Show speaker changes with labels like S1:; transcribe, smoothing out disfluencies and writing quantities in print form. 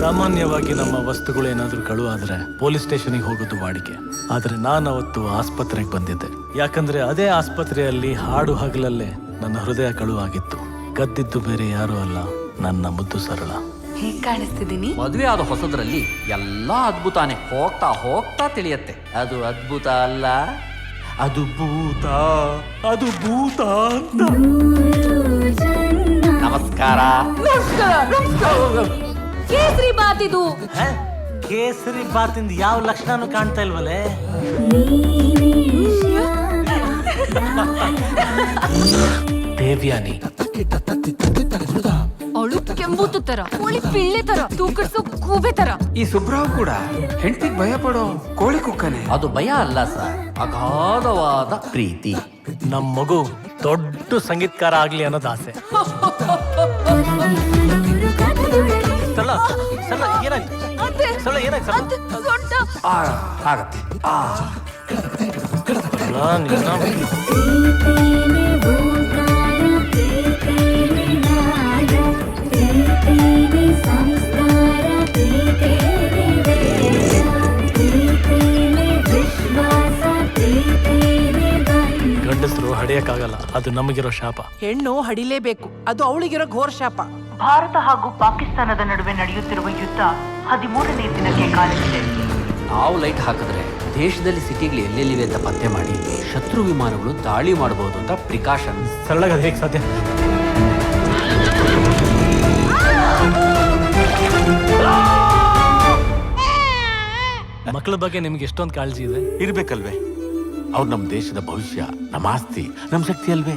S1: ಸಾಮಾನ್ಯವಾಗಿ ನಮ್ಮ ವಸ್ತುಗಳೇನಾದ್ರೂ ಕಳುವಾದ್ರೆ ಪೊಲೀಸ್ ಸ್ಟೇಷನ್ಗೆ ಹೋಗೋದು ವಾಡಿಕೆ. ಆದ್ರೆ ನಾನು ಅವತ್ತು ಆಸ್ಪತ್ರೆಗೆ ಬಂದಿದ್ದೆ. ಯಾಕಂದ್ರೆ ಅದೇ ಆಸ್ಪತ್ರೆಯಲ್ಲಿ ಹಾಡು ಹಗಲಲ್ಲೇ ನನ್ನ ಹೃದಯ ಕಳುವಾಗಿತ್ತು. ಕದ್ದಿದ್ದು ಬೇರೆ ಯಾರು ಅಲ್ಲ, ನನ್ನ ಮುದ್ದು ಸರಳ.
S2: ಹೇಗ್ ಕಾಣಿಸ್ತಿದ್ದೀನಿ?
S3: ಮದುವೆ ಆದ ಹೊಸದ್ರಲ್ಲಿ ಎಲ್ಲ ಅದ್ಭುತಾನೆ. ಹೋಗ್ತಾ ಹೋಗ್ತಾ ತಿಳಿಯತ್ತೆ ಅದು ಅದ್ಭುತ ಅಲ್ಲ, ಅದು ಭೂತ. ಅದು ಭೂತ ಅಂತ. ನಮಸ್ಕಾರ.
S2: ಕೇಸರಿ ಬಾತ್ ಇದು.
S1: ಕೇಸರಿ ಬಾತಿಂದ ಯಾವ ಲಕ್ಷಣನೂ ಕಾಣ್ತಾ ಇಲ್ವಲ್ಲೇ. ದೇವ್ಯಾನಿ
S2: ಅವಳು ಕೆಂಬೂತು ತರ, ಕೋಳಿ ಪಿಳ್ಳೆ ತರ, ತೂಕಡ್ಸೋ ಕೂಬೆ ತರ.
S4: ಈ ಸುಬ್ರಾವ್ ಕೂಡ ಹೆಂಡತಿಗೆ ಭಯ ಪಡೋ ಕೋಳಿ ಕುಕ್ಕನೆ.
S3: ಅದು ಭಯ ಅಲ್ಲ ಸರ್, ಅಗಾಧವಾದ ಪ್ರೀತಿ.
S1: ನಮ್ ಮಗು ದೊಡ್ಡ ಸಂಗೀತಕಾರ ಆಗ್ಲಿ ಅನ್ನೋದು ಆಸೆ. ಸರಳ, ಸರಳ, ಏನಾಯ್ತು? ಸರಳ, ಏನಾಯ್ತು?
S4: ಆಗತ್ತೆ.
S1: ಗಂಡಸರು ಹಡಿಯಕ್ಕಾಗಲ್ಲ, ಅದು ನಮಗಿರೋ ಶಾಪ.
S5: ಹೆಣ್ಣು ಹಡಿಲೇಬೇಕು, ಅದು ಅವಳಿಗಿರೋ ಘೋರ ಶಾಪ.
S6: ಭಾರತ ಹಾಗೂ ಪಾಕಿಸ್ತಾನದ ನಡುವೆ ನಡೆಯುತ್ತಿರುವ ಯುದ್ಧ 13ನೇ ದಿನಕ್ಕೆ ಕಾಲಿಟ್ಟಿದೆ.
S3: ನಾವು ಲೈಟ್ ಹಾಕಿದ್ರೆ ದೇಶದಲ್ಲಿ ಸಿಟಿಗಳು ಎಲ್ಲೆಲ್ಲಿವೆ ಅಂತ ಪತ್ತೆ ಮಾಡಿ ಶತ್ರು ವಿಮಾನಗಳು ದಾಳಿ ಮಾಡಬಹುದು ಅಂತ ಪ್ರಿಕಾಷನ್.
S1: ಸರಳಗ ಅದು ಹೇಗೆ ಸಾಧ್ಯ? ಮಕ್ಕಳ ಬಗ್ಗೆ ನಿಮ್ಗೆ ಎಷ್ಟೊಂದು ಕಾಳಜಿ ಇದೆ.
S7: ಇರ್ಬೇಕಲ್ವೇ? ಅವ್ರು ನಮ್ಮ ದೇಶದ ಭವಿಷ್ಯ, ನಮ್ಮ ಆಸ್ತಿ, ನಮ್ಮ ಶಕ್ತಿ ಅಲ್ವೇ?